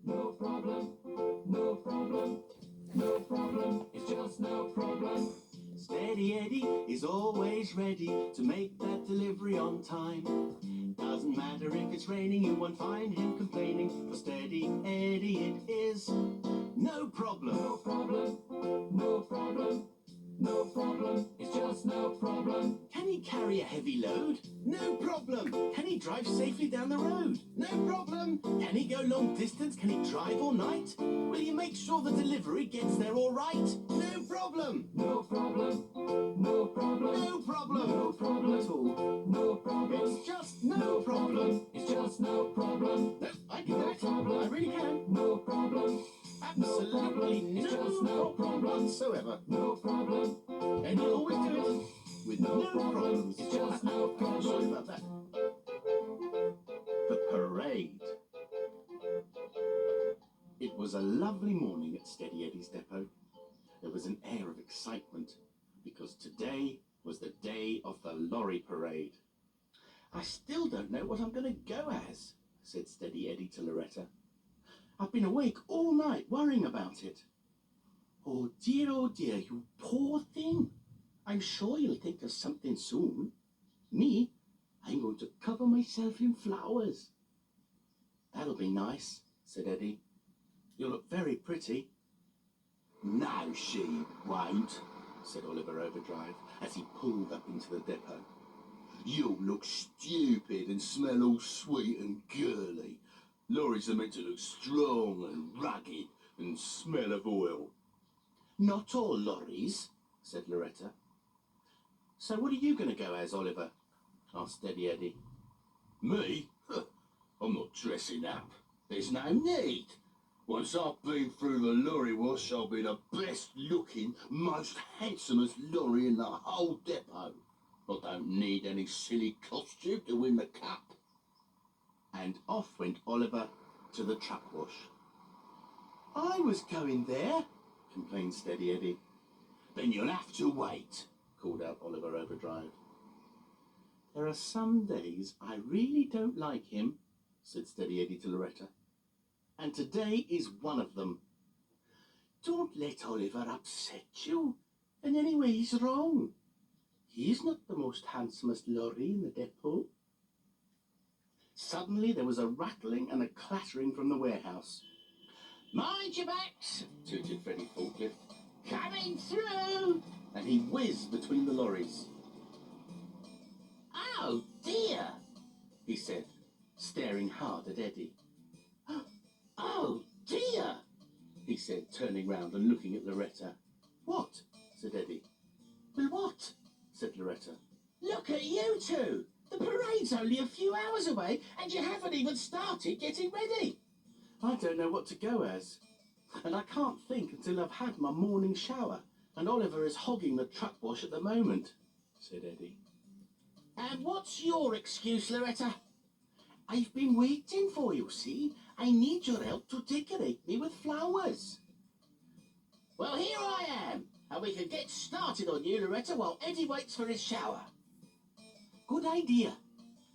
no problem, no problem, no problem, it's just no problem. Steady Eddie is always ready to make that delivery on time. Doesn't matter if it's raining, you won't find him complaining. For Steady Eddie it is no problem. No problem, no problem, no problem, it's just no problem. Can he carry a heavy load? No problem. Can he drive safely down the road? No problem. Can he go long distance? Can he drive all night? Will you make sure the delivery gets there all right? No problem. No problem. No problem. No problem. No problem at all. No problem. It's just no problem. It's just no problem. No, I can do it. I really can. No problem. Absolutely no problem whatsoever. No problem. And you'll always do it with no problems. It's just no problem. Sorry about that. The parade. It was a lovely morning at Steady Eddie's depot. There was an air of excitement because today was the day of the lorry parade. I still don't know what I'm going to go as, said Steady Eddie to Loretta. I've been awake all night worrying about it. Oh dear, you poor thing. I'm sure you'll think of something soon. Me, I'm going to cover myself in flowers. That'll be nice, said Eddie. You'll look very pretty. No, she won't, said Oliver Overdrive as he pulled up into the depot. You'll look stupid and smell all sweet and girly. Lorries are meant to look strong and rugged and smell of oil. Not all lorries, said Loretta. So what are you going to go as, Oliver? Asked Steady Eddie. Me? I'm not dressing up. There's no need. Once I've been through the lorry wash, I'll be the best looking, most handsomest lorry in the whole depot. I don't need any silly costume to win the cup. And off went Oliver to the truck wash. I was going there, complained Steady Eddie. Then you'll have to wait, called out Oliver Overdrive. There are some days I really don't like him, said Steady Eddie to Loretta. And today is one of them. Don't let Oliver upset you. And anyway, he's wrong. He is not the most handsomest lorry in the depot. Suddenly there was a rattling and a clattering from the warehouse. Mind your backs, tooted Freddie Forklift. Coming through! And he whizzed between the lorries. Oh dear, he said, staring hard at Eddie. Oh dear, he said, turning round and looking at Loretta. What? Said Eddie. Well, what? Said Loretta. Look at you two! The parade's only a few hours away and you haven't even started getting ready. I don't know what to go as. And I can't think until I've had my morning shower. And Oliver is hogging the truck wash at the moment, said Eddie. And what's your excuse, Loretta? I've been waiting for you, see? I need your help to decorate me with flowers. Well, here I am, and we can get started on you, Loretta, while Eddie waits for his shower. Good idea,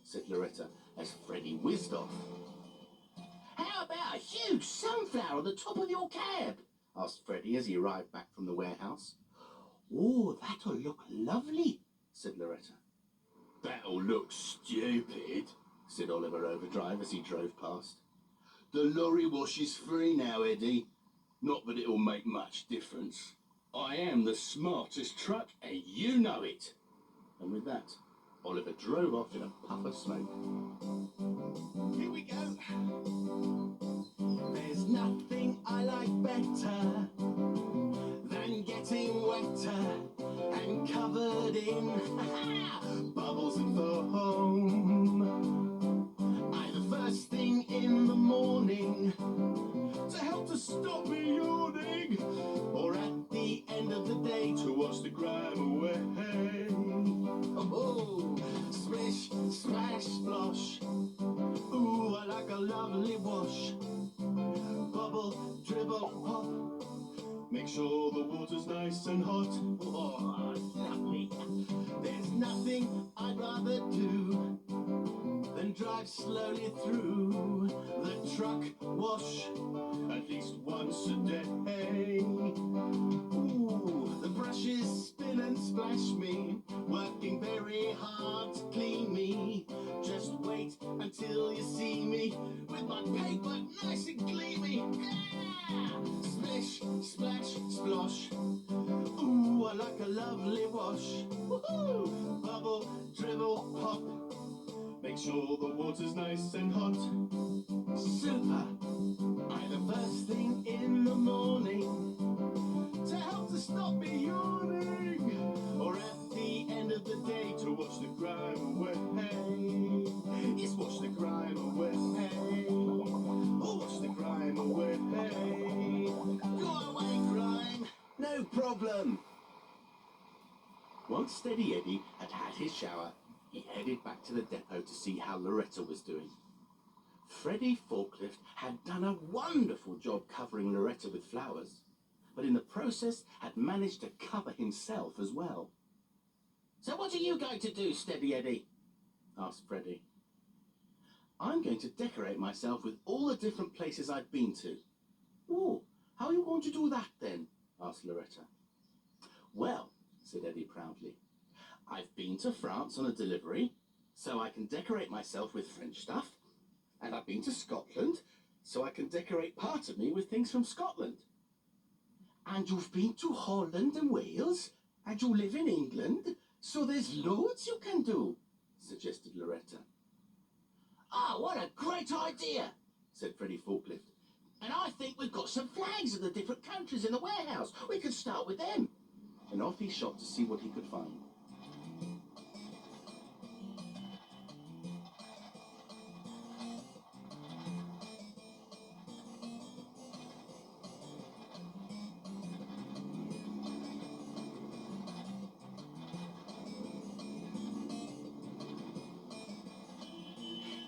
said Loretta as Freddie whizzed off. How about a huge sunflower on the top of your cab? Asked Freddie as he arrived back from the warehouse. Oh, that'll look lovely, said Loretta. That'll look stupid, said Oliver Overdrive as he drove past. The lorry wash is free now, Eddie. Not that it'll make much difference. I am the smartest truck, and you know it. And with that, Oliver drove off in a puff of smoke. Here we go. There's nothing I like better than getting wetter and covered in bubbles and foam. Either first thing in the morning to help to stop me yawning, or at the end of the day to wash the grime away. Oh, splish, splash, splosh. Ooh, I like a lovely wash. Bubble, dribble, pop. Make sure the water's nice and hot. Oh, lovely. There's nothing I'd rather do than and drive slowly through the truck wash at least once a day. Ooh, the brushes spin and splash me, working very hard to clean me. Just wait until you see me with my paper nice and gleamy. Yeah! Splish, splash, splosh. Ooh, I like a lovely wash. Woohoo! Bubble, dribble, pop. Make sure the water's nice and hot. Super! Either first thing in the morning to help to stop me yawning, or at the end of the day to wash the grime away. Yes, wash the grime away. Oh, wash the grime away. Go away, grime. No problem. Once Steady Eddie had had his shower, he headed back to the depot to see how Loretta was doing. Freddie Forklift had done a wonderful job covering Loretta with flowers, but in the process had managed to cover himself as well. "So what are you going to do, Steady Eddie?" asked Freddie. "I'm going to decorate myself with all the different places I've been to." "Oh, how are you going to do that then?" asked Loretta. "Well," said Eddie proudly, "I've been to France on a delivery, so I can decorate myself with French stuff. And I've been to Scotland, so I can decorate part of me with things from Scotland." "And you've been to Holland and Wales, and you live in England, so there's loads you can do," suggested Loretta. "Ah, what a great idea," said Freddie Forklift. "And I think we've got some flags of the different countries in the warehouse. We could start with them." And off he shot to see what he could find.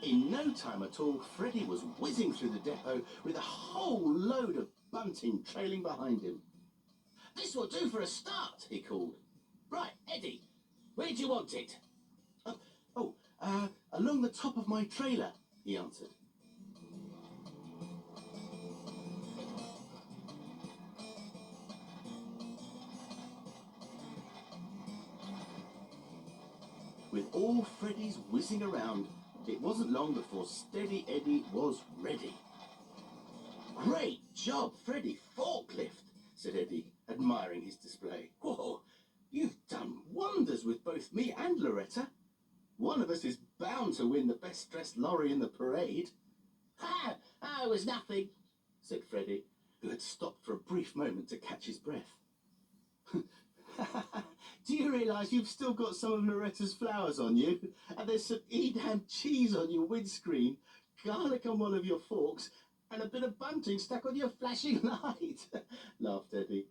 In no time at all, Freddie was whizzing through the depot with a whole load of bunting trailing behind him. "This will do for a start," he called. "Right, Eddie, where do you want it?" Along the top of my trailer," he answered. With all Freddie's whizzing around, it wasn't long before Steady Eddie was ready. "Great job, Freddie Forklift," said Eddie, admiring his display. "Whoa, you've done wonders with both me and Loretta. One of us is bound to win the best dressed lorry in the parade." "Ha! It was nothing," said Freddie, who had stopped for a brief moment to catch his breath. "Do you realise you've still got some of Loretta's flowers on you? And there's some Edam cheese on your windscreen, garlic on one of your forks, and a bit of bunting stuck on your flashing light," laughed Eddie.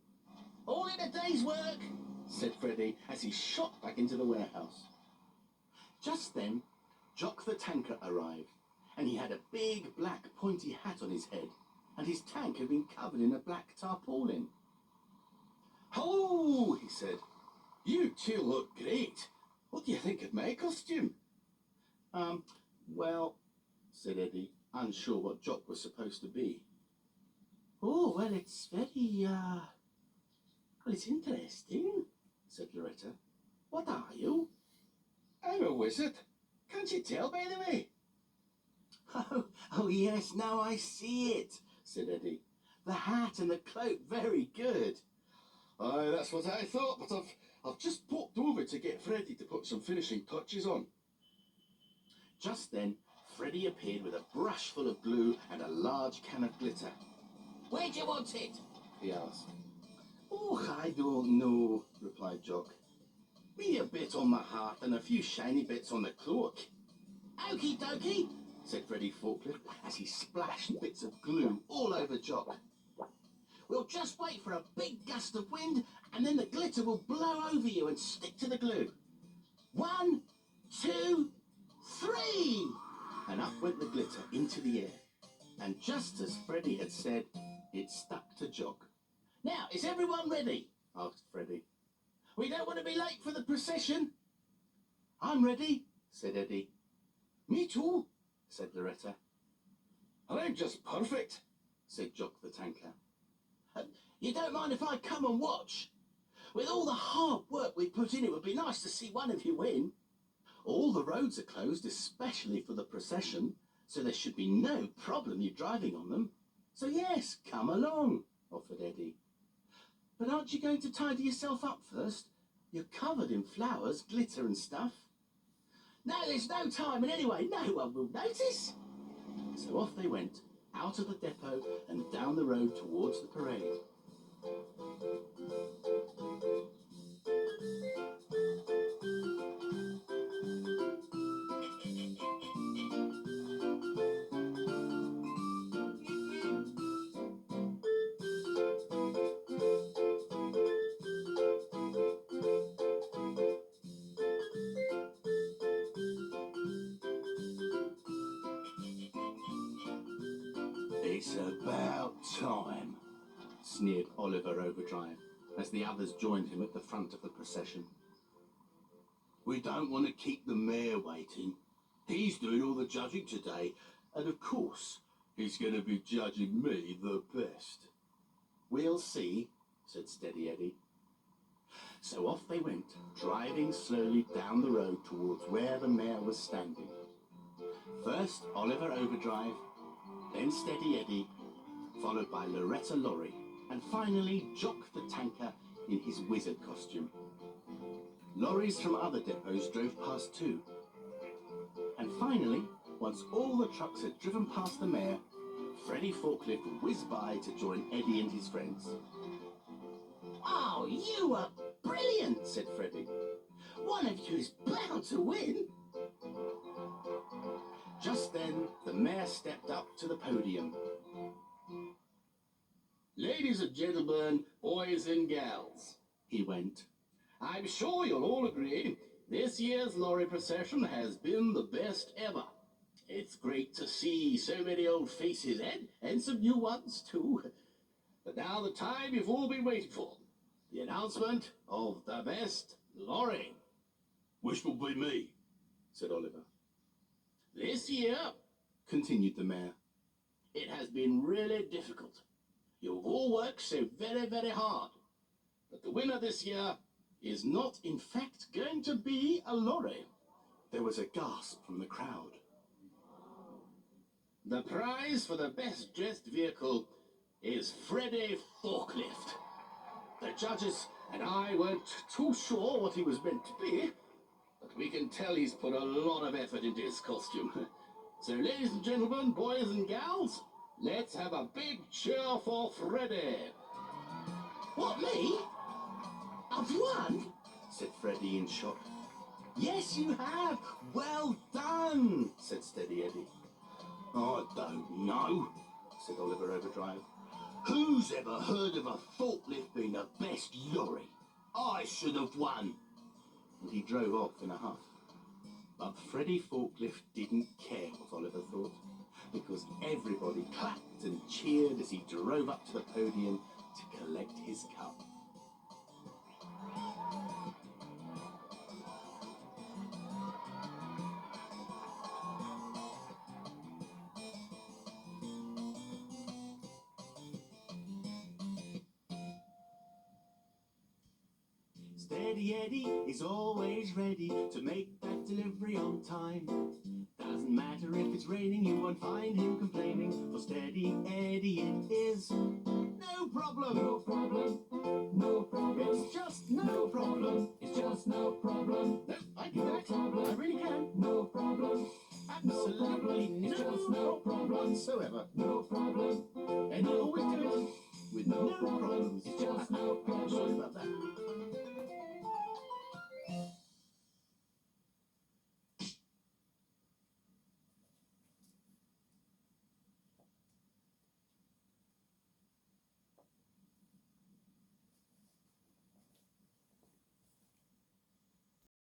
"All in a day's work," said Freddie as he shot back into the warehouse. Just then, Jock the tanker arrived, and he had a big black pointy hat on his head, and his tank had been covered in a black tarpaulin. "Hello," he said. "You two look great. What do you think of my costume?" Well," said Eddie, unsure what Jock was supposed to be. "Oh, well, it's very, it's interesting," said Loretta. "What are you?" "I'm a wizard. Can't you tell by the way?" Oh, yes, now I see it," said Eddie. "The hat and the cloak, very good." "Aye, that's what I thought, but I've just popped over to get Freddie to put some finishing touches on." Just then, Freddie appeared with a brush full of glue and a large can of glitter. "Where do you want it?" he asked. "Oh, I don't know," replied Jock. "Me a bit on the hat and a few shiny bits on the cloak." "Okie dokie," said Freddie Forklift as he splashed bits of glue all over Jock. "We'll just wait for a big gust of wind, and then the glitter will blow over you and stick to the glue. 1, 2, 3! And up went the glitter into the air. And just as Freddie had said, it stuck to Jock. "Now, is everyone ready?" asked Freddie. "We don't want to be late for the procession." "I'm ready," said Eddie. Me too, said Loretta. And I'm just perfect, said Jock the tanker. You don't mind if I come and watch? With all the hard work we put in, it would be nice to see one of you win. All the roads are closed, especially for the procession, so there should be no problem you driving on them. So yes, come along, offered Eddie. But aren't you going to tidy yourself up first? You're covered in flowers, glitter and stuff. No, there's no time, and anyway, no one will notice. So off they went, out of the depot and down the road towards the parade. It's about time, sneered Oliver Overdrive, as the others joined him at the front of the procession. We don't want to keep the mayor waiting. He's doing all the judging today, and of course, he's going to be judging me the best. We'll see, said Steady Eddie. So off they went, driving slowly down the road towards where the mayor was standing. First Oliver Overdrive, then Steady Eddie, followed by Loretta Lorry, and finally Jock the tanker in his wizard costume. Lorries from other depots drove past too. And finally, once all the trucks had driven past the mayor, Freddie Forklift whizzed by to join Eddie and his friends. Oh, you are brilliant, said Freddie. One of you is bound to win. Just then, the mayor stepped up to the podium. Ladies and gentlemen, boys and gals, he went. I'm sure you'll all agree this year's lorry procession has been the best ever. It's great to see so many old faces and some new ones too. But now the time you've all been waiting for, the announcement of the best lorry. Which will be me, said Oliver. This year, continued the mayor, it has been really difficult. You've all worked so very, very hard. But the winner this year is not, in fact, going to be a lorry. There was a gasp from the crowd. The prize for the best dressed vehicle is Freddie Forklift. The judges and I weren't too sure what he was meant to be, but we can tell he's put a lot of effort into his costume. So, ladies and gentlemen, boys and gals, let's have a big cheer for Freddie. What, me? I've won? Said Freddie in shock. Yes, you have. Well done, said Steady Eddie. I don't know, said Oliver Overdrive. Who's ever heard of a forklift being the best lorry? I should have won. And he drove off in a huff. But Freddie Forklift didn't care what Oliver thought, because everybody clapped and cheered as he drove up to the podium to collect his cup. Steady Eddie is always ready to make that delivery on time. Doesn't matter if it's raining, you won't find him complaining. For Steady Eddie it is no problem. No problem. No problem. It's just no problem. It's just no problem. No, I can do that. I really can. No problem. Absolutely no problem whatsoever. No problem. And he'll always do it with no problems. It's just no